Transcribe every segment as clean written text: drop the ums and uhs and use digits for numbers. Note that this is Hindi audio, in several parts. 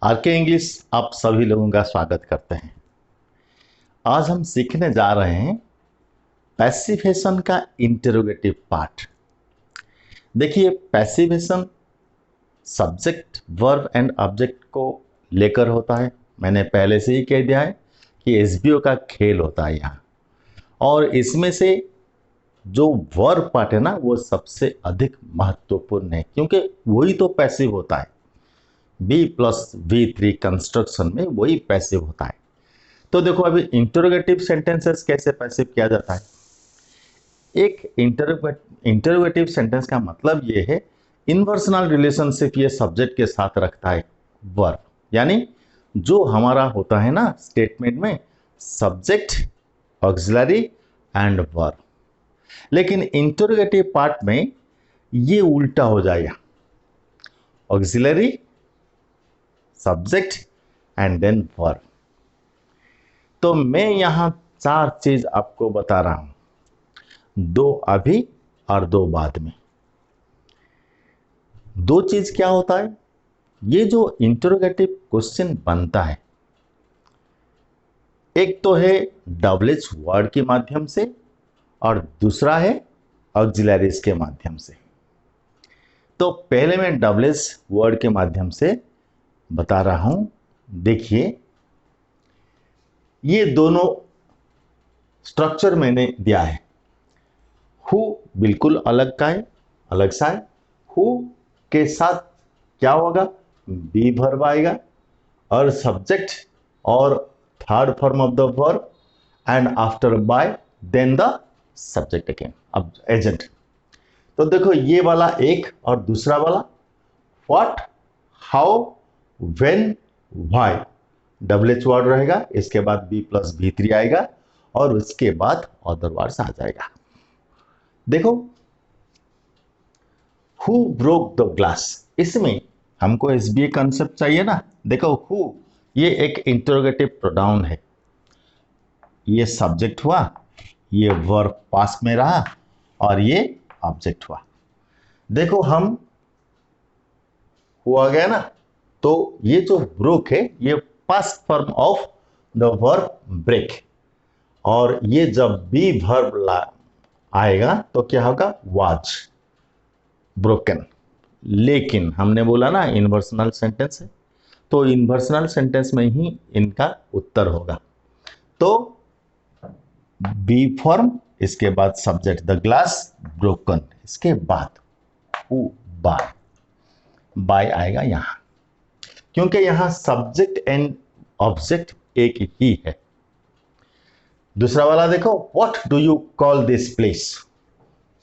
आरके इंग्लिश आप सभी लोगों का स्वागत करते हैं। आज हम सीखने जा रहे हैं पैसिवेशन का इंटरोगेटिव पार्ट। देखिए, passivation subject, verb and object को लेकर होता है। मैंने पहले से ही कह दिया है कि एसबीओ का खेल होता है यहाँ, और इसमें से जो वर्ब पार्ट है ना, वो सबसे अधिक महत्वपूर्ण है, क्योंकि वही तो पैसिव होता है। B+V3 कंस्ट्रक्शन में वही पैसिव होता है। तो देखो, अभी इंटरोगेटिव सेंटेंसेस कैसे पैसिव किया जाता है। एक इंटरोगेटिव सेंटेंस का मतलब ये है, इन्वर्सनल रिलेशनशिप ये सब्जेक्ट के साथ रखता है वर्ब, यानी जो हमारा होता है ना स्टेटमेंट में, सब्जेक्ट, ऑक्सिलरी एंड वर्ब। लेकिन इंटरोगेटिव पार्ट में ये उल्टा हो जाएगा, auxiliary, subject and then verb. तो मैं यहां 4 चीज आपको बता रहा हूं, 2 अभी और 2 बाद में। 2 चीज क्या होता है, ये जो इंटरोगेटिव क्वेश्चन बनता है, एक तो है डबल एच वर्ड के माध्यम से और दूसरा है ऑक्सिलरीज के माध्यम से। तो पहले मैं डबल एच वर्ड के माध्यम से बता रहा हूं। देखिए, ये दोनों स्ट्रक्चर मैंने दिया है। हु बिल्कुल अलग का है, अलग सा है। हु के साथ क्या होगा, बी वर्ब आएगा और सब्जेक्ट और third form of the verb and after by then the subject again, अब एजेंट। तो देखो, ये वाला एक और दूसरा वाला what, how, when, why, double H word रहेगा, इसके बाद B+V3 आएगा और उसके बाद अदर वर्ड्स आ जाएगा। देखो, हु ब्रोक द ग्लास, इसमें हमको एसबीए कंसेप्ट चाहिए ना। देखो, हु ये एक इंटरोगेटिव प्रोनाउन है, ये सब्जेक्ट हुआ, ये वर्ब पास्ट में रहा और ये ऑब्जेक्ट हुआ। देखो, हम हुआ गया ना, तो ये जो ब्रोक है ये past form of the verb break, और ये जब बी वर्ब आएगा तो क्या होगा, वाज ब्रोकन। लेकिन हमने बोला ना इन्वर्सनल सेंटेंस है, तो इन्वर्सनल सेंटेंस में ही इनका उत्तर होगा। तो बी फॉर्म, इसके बाद सब्जेक्ट द ग्लास ब्रोकन, इसके बाद बाय, बाय आएगा यहां, क्योंकि यहां सब्जेक्ट एंड ऑब्जेक्ट एक ही है। दूसरा वाला देखो, what do you call this place,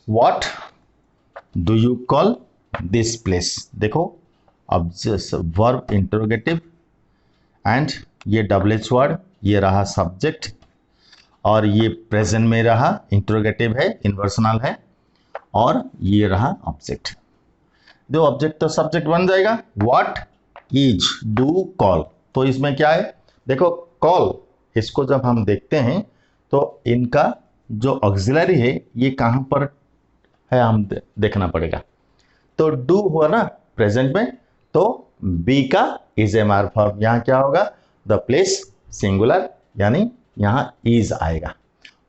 what do you call this place. देखो, अब वर्ब इंटरोगेटिव एंड ये डबल एच वर्ड, ये रहा सब्जेक्ट और ये प्रेजेंट में रहा, इंटरोगेटिव है, इन्वर्सनल है, और ये रहा ऑब्जेक्ट। दो ऑब्जेक्ट तो सब्जेक्ट बन जाएगा। व्हाट इज डू कॉल, तो इसमें क्या है, देखो कॉल, इसको जब हम देखते हैं तो इनका जो ऑक्सिलरी है ये कहां पर है, हम देखना पड़ेगा। तो डू हुआ ना प्रेजेंट में, तो बी का इज एम आर फॉर्म, यहां क्या होगा, द प्लेस सिंगुलर, यानी यहां इज आएगा।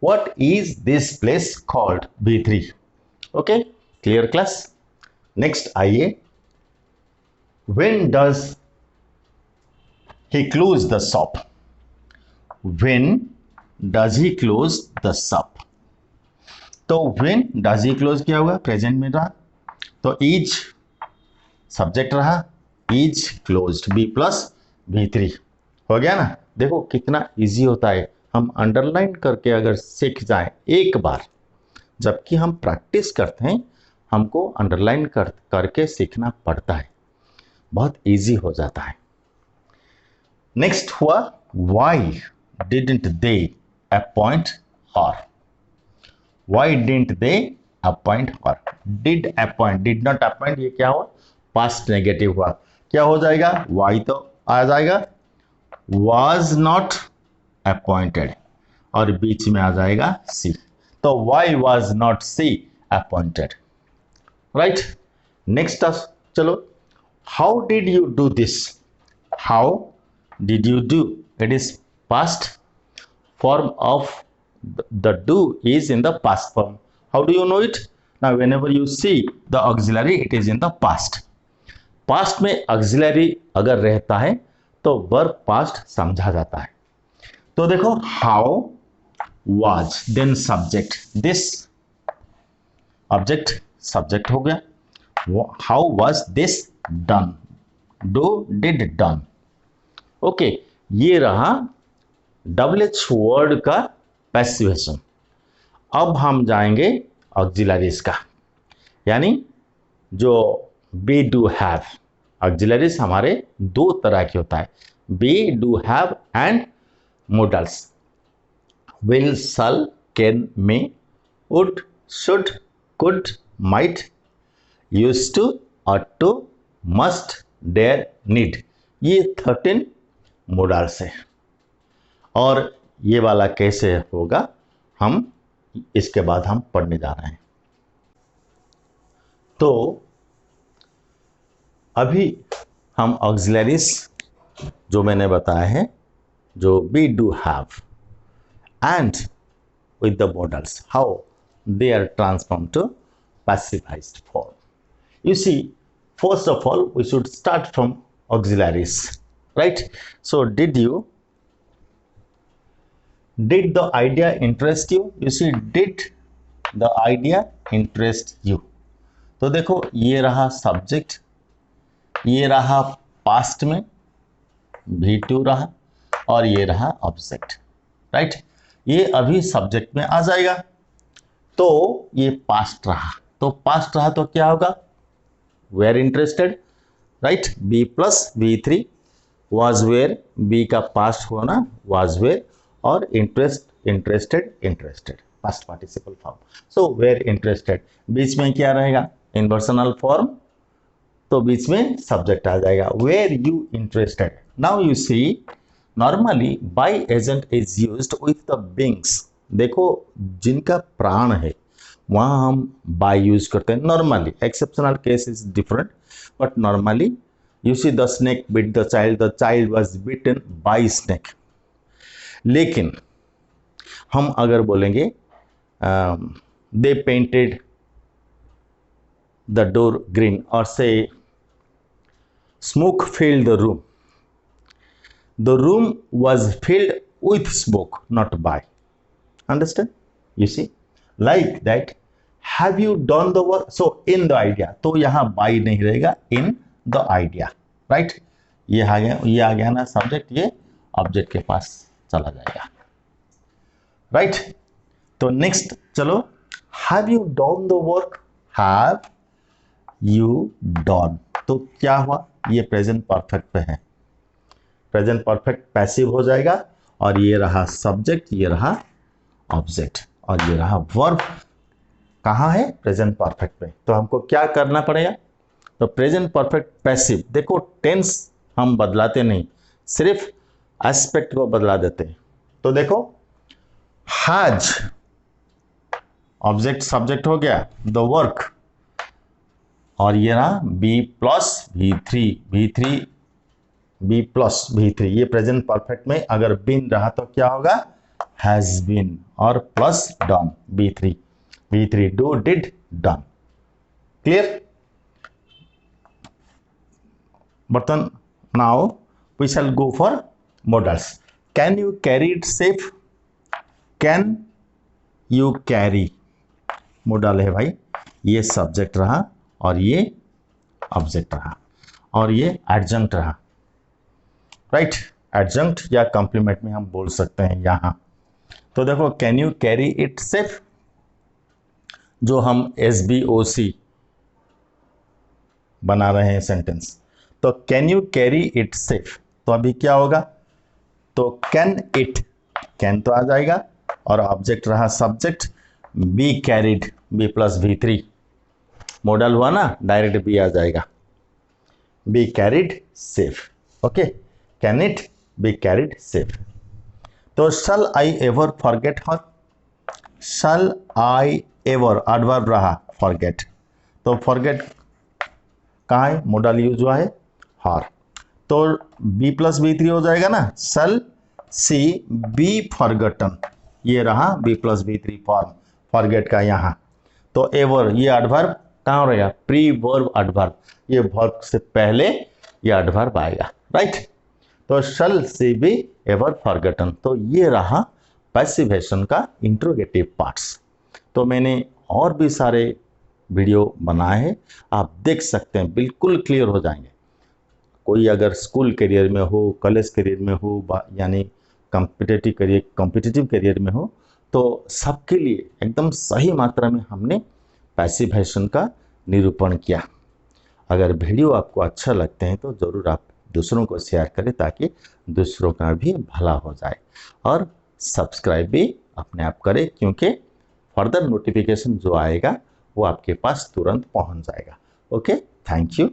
What is this place called, B3। Okay, clear class. Next आइए, व्हेन डज he close the shop, when does he close the shop। तो when does he close क्या होगा, प्रेजेंट में रहा, तो is सब्जेक्ट रहा, is closed, B+V3 हो गया ना। देखो कितना इजी होता है, हम अंडरलाइन करके अगर सीख जाए एक बार, जबकि हम प्रैक्टिस करते हैं, हमको अंडरलाइन करके सीखना पड़ता है, बहुत इजी हो जाता है। नेक्स्ट हुआ, why didn't they appoint her, why didn't they appoint her, did appoint, did not appoint, ये क्या हुआ, पास्ट नेगेटिव हुआ, क्या हो जाएगा, वाई तो आ जाएगा, वाज नॉट अपॉइंटेड, और बीच में आ जाएगा सी, तो why was not C appointed, right. Next चलो, how did you do this, how did you do, it is past form of the do is in the past form. How do you know it? Now whenever you see the auxiliary, it is in the past. Past में auxiliary अगर रहता है तो verb past समझा जाता है. तो देखो how was, then subject, this object subject हो गया. How was this done, do did done. Okay, ये रहा WH वर्ड का पैसिवेशन. अब हम जाएंगे ऑक्सिलरीज का, यानी जो बी डू हैव. ऑक्सिलरीज हमारे दो तरह के होता है, be do have and modals. Will, shall, can, may, would, should, could, might, used to, ought to, must, dare, need. ये 13 मोडल्स है. और ये वाला कैसे होगा हम इसके बाद हम पढ़ने जा रहे हैं. तो अभी हम ऑक्सिलरीज जो मैंने बताया है, जो we do have and with the models, how they are transform to passivized form. You see, first of all we should start from auxiliaries, right? So did the idea interest you? You see, did the idea interest you? तो देखो ये रहा सब्जेक्ट, ये रहा पास्ट में V2 रहा, और ये रहा ऑब्जेक्ट, राइट? ये अभी सब्जेक्ट में आ जाएगा. तो ये पास्ट रहा, तो पास्ट रहा तो क्या होगा? Were interested, right? B plus V3 was where, B का पास्ट होना was where, और interested past participle form. So were interested, बीच में क्या रहेगा? इन्वर्सनल फॉर्म, तो बीच में सब्जेक्ट आ जाएगा. Were you interested. Now you see, normally by agent is used with the beings. देखो जिनका प्राण है वहां हम बाय यूज करते हैं normally. Exceptional case is different, but normally you see the snake bit the child was bitten by snake. लेकिन हम अगर बोलेंगे they painted the door green, और से smoke filled the room was filled with smoke, not by. Understand? You see, like that. Have you done the work? So in the idea, तो यहाँ by नहीं रहेगा, in the idea, right? ये आ गया ना सब्जेक्ट, ये ऑब्जेक्ट के पास चला जाएगा, राइट? तो नेक्स्ट चलो, have you done the work, have you done. तो क्या हुआ? ये प्रेजेंट परफेक्ट पे है, प्रेजेंट परफेक्ट पैसिव हो जाएगा, और ये रहा सब्जेक्ट, ये रहा ऑब्जेक्ट, और ये रहा वर्ब. कहाँ है? प्रेजेंट परफेक्ट पे. तो हमको क्या करना पड़ेगा? तो प्रेजेंट परफेक्ट पैसिव, देखो टेंस हम बदलाते नहीं, सिर्फ एस्पेक्ट को बदला देते हैं. तो देखो हैज, ऑब्जेक्ट सब्जेक्ट हो गया, द वर्क, और ये रहा बी प्लस V3, ये प्रेजेंट परफेक्ट में अगर बीन रहा तो क्या होगा? हैज बीन, और plus done, V3 do did done. Clear? बर्तन now we shall go for modals. Can you carry it safe? Can you carry, modal है भाई. ये सब्जेक्ट रहा, और ये ऑब्जेक्ट रहा, और ये एडजंक्ट रहा, राइट? एडजंक्ट या कॉम्प्लीमेंट में हम बोल सकते हैं यहाँ. तो देखो can you carry it safe, जो हम SBOC बना रहे हैं सेंटेंस. तो can you carry it safe, तो अभी क्या होगा? तो कैन इट, कैन तो आ जाएगा, और ऑब्जेक्ट रहा subject, be carried, be plus V3 modal हुआ ना, डायरेक्ट बी आ जाएगा, be carried safe. Okay, can it be carried safe. तो shall I ever forget her, shall I ever adverb रहा फॉरगेट, तो फॉरगेट कहाँ है? मॉडल यूज हुआ है हर. तो बी प्लस बी थ्री हो जाएगा ना, शल सी बी फॉरगटन, ये रहा be plus V three form forget का यहाँ। तो एवर ये एडवर्ब कहाँ रहेगा, प्री वर्ब एडवर्ब, ये वर्ब से पहले ये एडवर्ब आएगा, राइट। तो shall she be ever forgotten, तो ये रहा पैसिवेशन का इंट्रोगेटिव पार्ट्स। तो मैंने और भी सारे वीडियो बनाए हैं, आप देख सकते हैं, बिल्कुल क्लियर हो जाएंगे। कोई अगर स्कूल करियर में हो, कॉलेज करियर में हो, यानी कॉम्पिटिटिव करियर में हो, तो सबके लिए एकदम सही मात्रा में हमने पैसिवेशन का निरूपण किया। अगर वीडियो आपको अच्छा लगते हैं तो ज़रूर आप दूसरों को शेयर करें ताकि दूसरों का भी भला हो जाए, और सब्सक्राइब भी अपने आप करें, क्योंकि फर्दर नोटिफिकेशन जो आएगा वो आपके पास तुरंत पहुंच जाएगा। Okay, thank you.